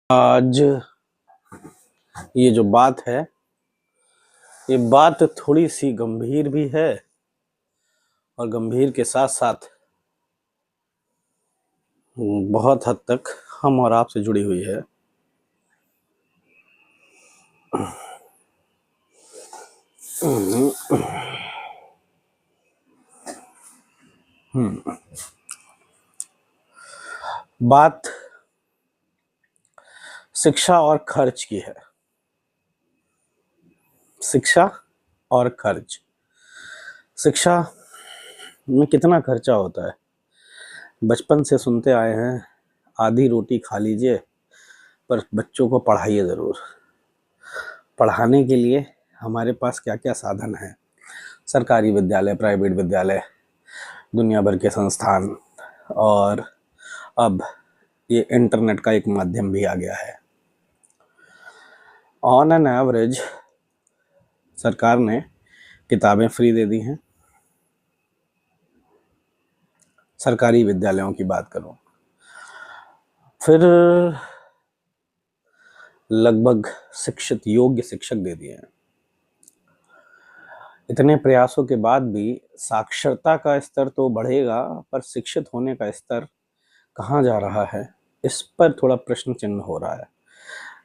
आज ये जो बात है, ये बात थोड़ी सी गंभीर भी है और गंभीर के साथ साथ बहुत हद तक हम और आपसे जुड़ी हुई है। बात शिक्षा और खर्च की है। शिक्षा और खर्च। शिक्षा में कितना खर्चा होता है, बचपन से सुनते आए हैं, आधी रोटी खा लीजिए पर बच्चों को पढ़ाइए ज़रूर। पढ़ाने के लिए हमारे पास क्या क्या साधन हैं, सरकारी विद्यालय, प्राइवेट विद्यालय, दुनिया भर के संस्थान, और अब ये इंटरनेट का एक माध्यम भी आ गया है। ऑन एन एवरेज सरकार ने किताबें फ्री दे दी हैं। सरकारी विद्यालयों की बात करूं, फिर लगभग शिक्षित योग्य शिक्षक दे दिए हैं। इतने प्रयासों के बाद भी साक्षरता का स्तर तो बढ़ेगा, पर शिक्षित होने का स्तर कहाँ जा रहा है, इस पर थोड़ा प्रश्न चिन्ह हो रहा है।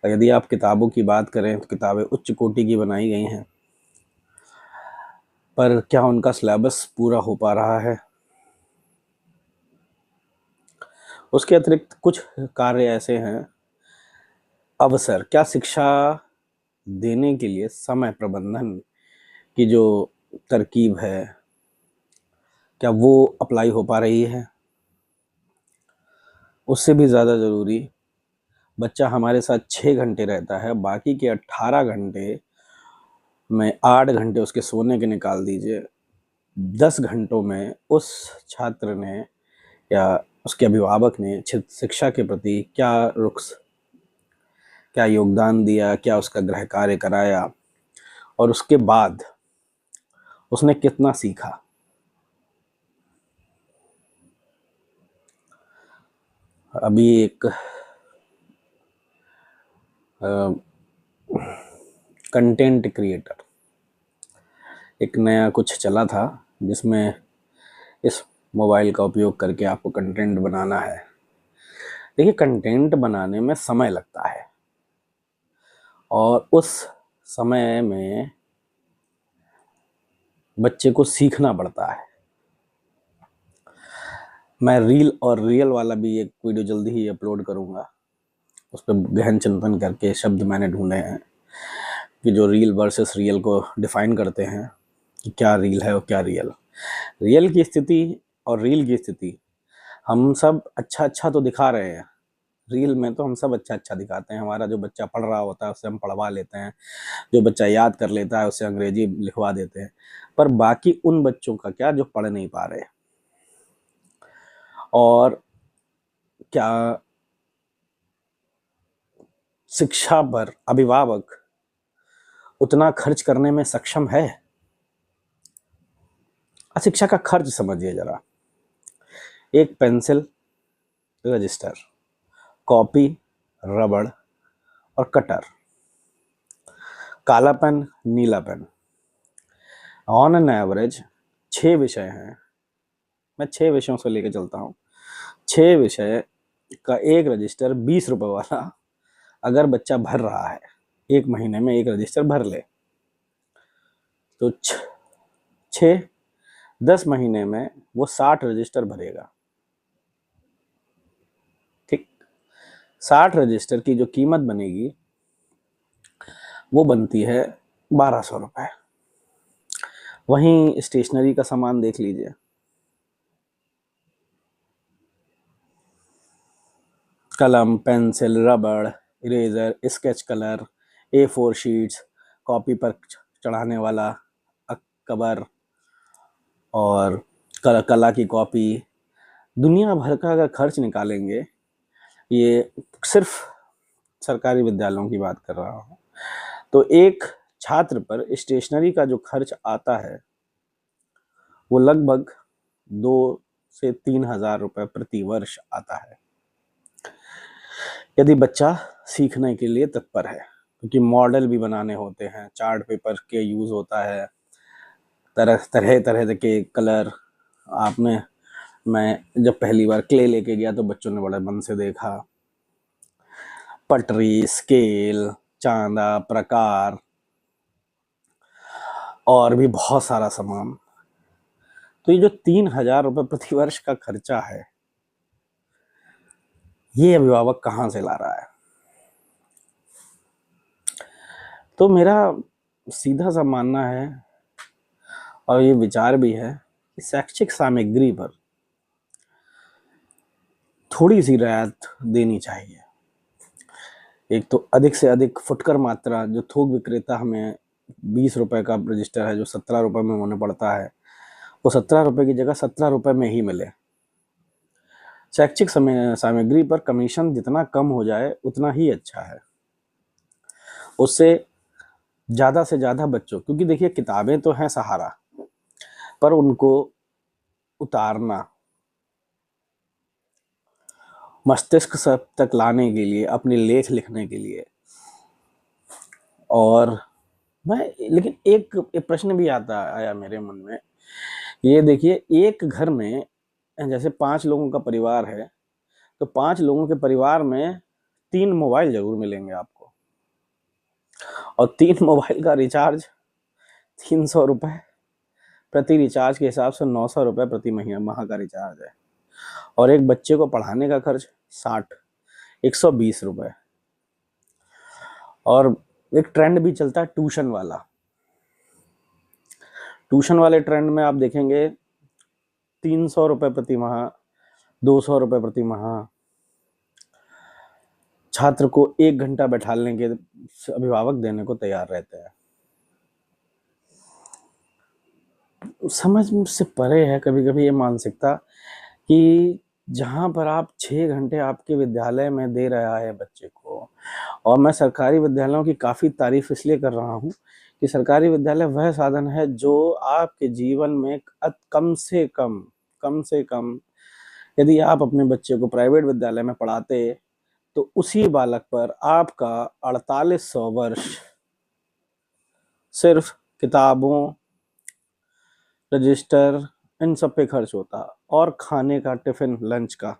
यदि आप किताबों की बात करें तो किताबें उच्च कोटि की बनाई गई हैं, पर क्या उनका सिलेबस पूरा हो पा रहा है? उसके अतिरिक्त कुछ कार्य ऐसे हैं, अवसर, क्या शिक्षा देने के लिए समय प्रबंधन की जो तरकीब है, क्या वो अप्लाई हो पा रही है? उससे भी ज़्यादा ज़रूरी, बच्चा हमारे साथ 6 घंटे रहता है, बाकी के 18 घंटे में 8 घंटे उसके सोने के निकाल दीजिए। 10 घंटों में उस छात्र ने या उसके अभिभावक ने शिक्षा के प्रति क्या रुख, क्या योगदान दिया, क्या उसका गृह कार्य कराया, और उसके बाद उसने कितना सीखा। अभी एक कंटेंट क्रिएटर, एक नया कुछ चला था जिसमें इस मोबाइल का उपयोग करके आपको कंटेंट बनाना है। देखिए, कंटेंट बनाने में समय लगता है और उस समय में बच्चे को सीखना पड़ता है। मैं रील और रियल वाला भी एक वीडियो जल्दी ही अपलोड करूंगा, उस पर गहन चिंतन करके शब्द मैंने ढूंढे हैं कि जो रील वर्सेस रियल को डिफाइन करते हैं कि क्या रील है और क्या रियल। रियल की स्थिति और रील की स्थिति, हम सब अच्छा अच्छा तो दिखा रहे हैं, रील में तो हम सब अच्छा अच्छा दिखाते हैं। हमारा जो बच्चा पढ़ रहा होता है उससे हम पढ़वा लेते हैं, जो बच्चा याद कर लेता है उससे अंग्रेजी लिखवा देते हैं, पर बाकी उन बच्चों का क्या जो पढ़ नहीं पा रहे। और क्या शिक्षा पर अभिभावक उतना खर्च करने में सक्षम है? शिक्षा का खर्च समझिए जरा। एक पेंसिल, रजिस्टर, कॉपी, रबड़ और कटर, काला पेन, नीला पेन, ऑन एन एवरेज 6 विषय हैं। मैं 6 विषयों से लेकर चलता हूँ। 6 विषय का एक रजिस्टर 20 रुपए वाला अगर बच्चा भर रहा है, एक महीने में एक रजिस्टर भर ले तो 10 महीने में वो 60 रजिस्टर भरेगा। ठीक, 60 रजिस्टर की जो कीमत बनेगी वो बनती है 1200 रुपये। वहीं स्टेशनरी का सामान देख लीजिए, कलम, पेंसिल, रबड़, eraser, sketch colour, A4 sheets, copy पर चढ़ाने वाला कवर और कला की कॉपी, दुनिया भर का अगर खर्च निकालेंगे, ये सिर्फ सरकारी विद्यालयों की बात कर रहा हूँ, तो एक छात्र पर स्टेशनरी का जो खर्च आता है वो लगभग 2 से 3 हजार रुपये प्रति वर्ष आता है। यदि बच्चा सीखने के लिए तत्पर है, क्योंकि मॉडल भी बनाने होते हैं, चार्ट पेपर के यूज़ होता है, तरह तरह तरह के कलर। आपने मैं जब पहली बार क्ले लेके गया तो बच्चों ने बड़े मन से देखा, पटरी, स्केल, चांदा, प्रकार और भी बहुत सारा सामान। तो ये जो 3,000 रुपये प्रति वर्ष का खर्चा है, ये अभिभावक कहाँ से ला रहा है? तो मेरा सीधा सा मानना है और ये विचार भी है कि शैक्षिक सामग्री पर थोड़ी सी रियायत देनी चाहिए। एक तो अधिक से अधिक फुटकर मात्रा, जो थोक विक्रेता हमें 20 रुपए का रजिस्टर है जो 17 रुपए में होने पड़ता है, वो 17 रुपए की जगह 17 रुपए में ही मिले। शैक्षिक सामग्री पर कमीशन जितना कम हो जाए उतना ही अच्छा है। उससे ज़्यादा से ज़्यादा बच्चों, क्योंकि देखिए किताबें तो हैं सहारा, पर उनको उतारना, मस्तिष्क सब तक लाने के लिए, अपने लेख लिखने के लिए। और मैं लेकिन एक प्रश्न भी आया मेरे मन में। ये देखिए, एक घर में जैसे 5 लोगों का परिवार है, तो 5 लोगों के परिवार में 3 मोबाइल जरूर मिलेंगे आपको, और 3 मोबाइल का रिचार्ज 300 रुपये प्रति रिचार्ज के हिसाब से 900 रुपये प्रति महीना माह का रिचार्ज है। और एक बच्चे को पढ़ाने का खर्च 120 रुपये। और एक ट्रेंड भी चलता है ट्यूशन वाला। ट्यूशन वाले ट्रेंड में आप देखेंगे 300 रुपये प्रति माह, 200 रुपये प्रति माह। छात्र को 1 घंटा बैठाने के अभिभावक देने को तैयार रहते हैं। समझ से परे है कभी कभी ये मानसिकता कि जहाँ पर आप 6 घंटे आपके विद्यालय में दे रहा है बच्चे को। और मैं सरकारी विद्यालयों की काफ़ी तारीफ इसलिए कर रहा हूँ कि सरकारी विद्यालय वह साधन है जो आपके जीवन में कम से कम यदि आप अपने बच्चे को प्राइवेट विद्यालय में पढ़ाते तो उसी बालक पर आपका 4800 वर्ष सिर्फ किताबों, रजिस्टर, इन सब पे खर्च होता, और खाने का, टिफिन, लंच का।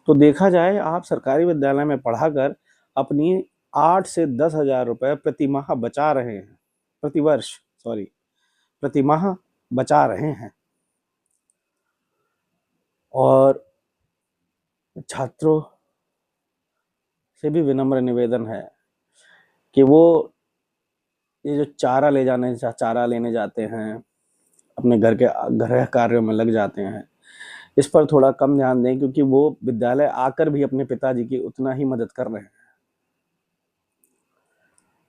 तो देखा जाए, आप सरकारी विद्यालय में पढ़ाकर अपनी 8 से 10,000 रुपये प्रति माह बचा रहे हैं, प्रति माह बचा रहे हैं। और छात्रों से भी विनम्र निवेदन है कि वो ये जो चारा लेने जाते हैं, अपने घर के गृह कार्यों में लग जाते हैं, इस पर थोड़ा कम ध्यान दें, क्योंकि वो विद्यालय आकर भी अपने पिताजी की उतना ही मदद कर रहे हैं।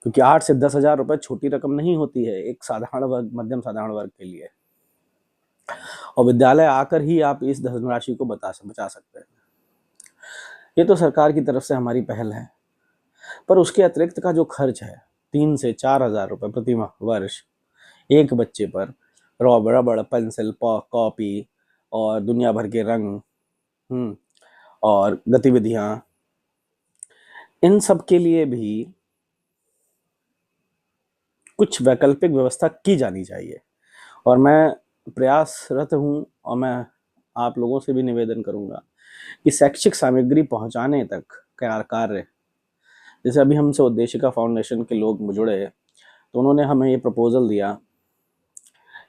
क्योंकि 8 से 10,000 रुपये छोटी रकम नहीं होती है एक साधारण वर्ग, मध्यम साधारण वर्ग के लिए। और विद्यालय आकर ही आप इस धनराशि को बचा सकते हैं। ये तो सरकार की तरफ से हमारी पहल है, पर उसके अतिरिक्त का जो खर्च है 3 से 4,000 रुपये प्रति वर्ष एक बच्चे पर, रबड़, पेंसिल, कॉपी और दुनिया भर के रंग और गतिविधियां, इन सब के लिए भी कुछ वैकल्पिक व्यवस्था की जानी चाहिए। और मैं प्रयासरत हूँ, और मैं आप लोगों से भी निवेदन करूँगा कि शैक्षिक सामग्री पहुँचाने तक का कार्य, जैसे अभी हमसे उद्देशिका फाउंडेशन के लोग जुड़े, तो उन्होंने हमें ये प्रपोजल दिया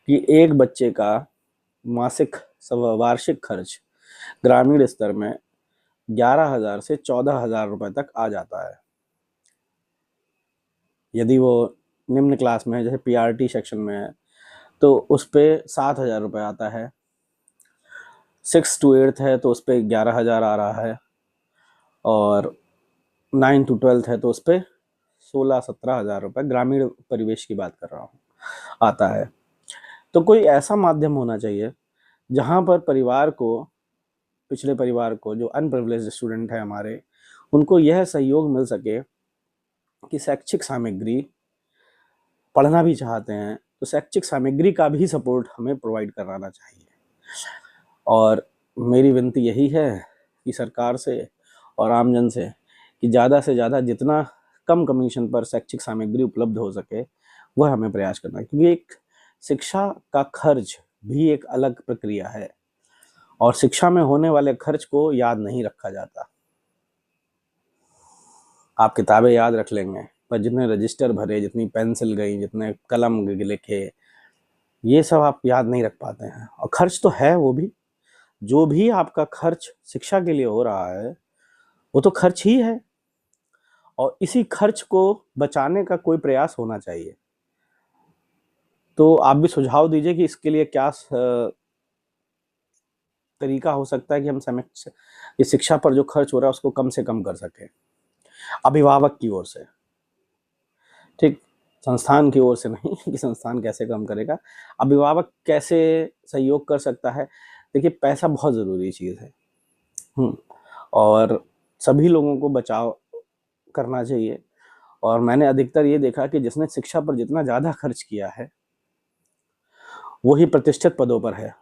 कि एक बच्चे का वार्षिक खर्च ग्रामीण स्तर में 11,000 से 14,000 रुपये तक आ जाता है। यदि वो निम्न क्लास में है, जैसे पीआरटी सेक्शन में है, तो उस पर 7,000 रुपये आता है। 6 to 8 है तो उस पर 11,000 आ रहा है, और 9 to 12 है तो उस पर 16-17,000 रुपये, ग्रामीण परिवेश की बात कर रहा हूँ, आता है। तो कोई ऐसा माध्यम होना चाहिए जहाँ पर पिछड़े परिवार को, जो अनप्रिविलेज्ड स्टूडेंट है हमारे, उनको यह सहयोग मिल सके कि शैक्षिक सामग्री पढ़ना भी चाहते हैं तो शैक्षिक सामग्री का भी सपोर्ट हमें प्रोवाइड कराना चाहिए। और मेरी विनती यही है कि सरकार से और आमजन से कि ज़्यादा से ज़्यादा जितना कम कमीशन पर शैक्षिक सामग्री उपलब्ध हो सके वह हमें प्रयास करना है, क्योंकि एक शिक्षा का खर्च भी एक अलग प्रक्रिया है और शिक्षा में होने वाले खर्च को याद नहीं रखा जाता। आप किताबें याद रख लेंगे, पर जितने रजिस्टर भरे, जितनी पेंसिल गई, जितने कलम लिखे, ये सब आप याद नहीं रख पाते हैं। और खर्च तो है, वो भी जो भी आपका खर्च शिक्षा के लिए हो रहा है वो तो खर्च ही है, और इसी खर्च को बचाने का कोई प्रयास होना चाहिए। तो आप भी सुझाव दीजिए कि इसके लिए क्या तरीका हो सकता है कि हम इस शिक्षा पर जो खर्च हो रहा है उसको कम से कम कर सकें, अभिभावक की ओर से, ठीक, संस्थान की ओर से नहीं कि संस्थान कैसे कम करेगा, अभिभावक कैसे सहयोग कर सकता है। देखिए, पैसा बहुत ज़रूरी चीज़ है, और सभी लोगों को बचाव करना चाहिए। और मैंने अधिकतर ये देखा कि जिसने शिक्षा पर जितना ज़्यादा खर्च किया है वही प्रतिष्ठित पदों पर है,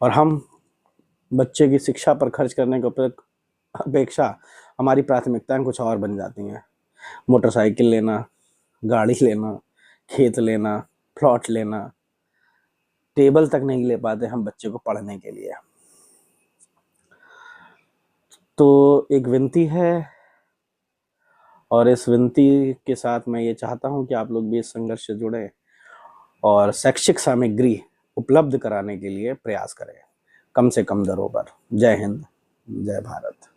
और हम बच्चे की शिक्षा पर खर्च करने की अपेक्षा हमारी प्राथमिकताएं कुछ और बन जाती हैं। मोटरसाइकिल लेना, गाड़ी लेना, खेत लेना, प्लॉट लेना, टेबल तक नहीं ले पाते हम बच्चे को पढ़ने के लिए। तो एक विनती है, और इस विनती के साथ मैं ये चाहता हूँ कि आप लोग भी इस संघर्ष से जुड़ें और शैक्षिक सामग्री उपलब्ध कराने के लिए प्रयास करें, कम से कम दरों पर। जय हिंद, जय भारत।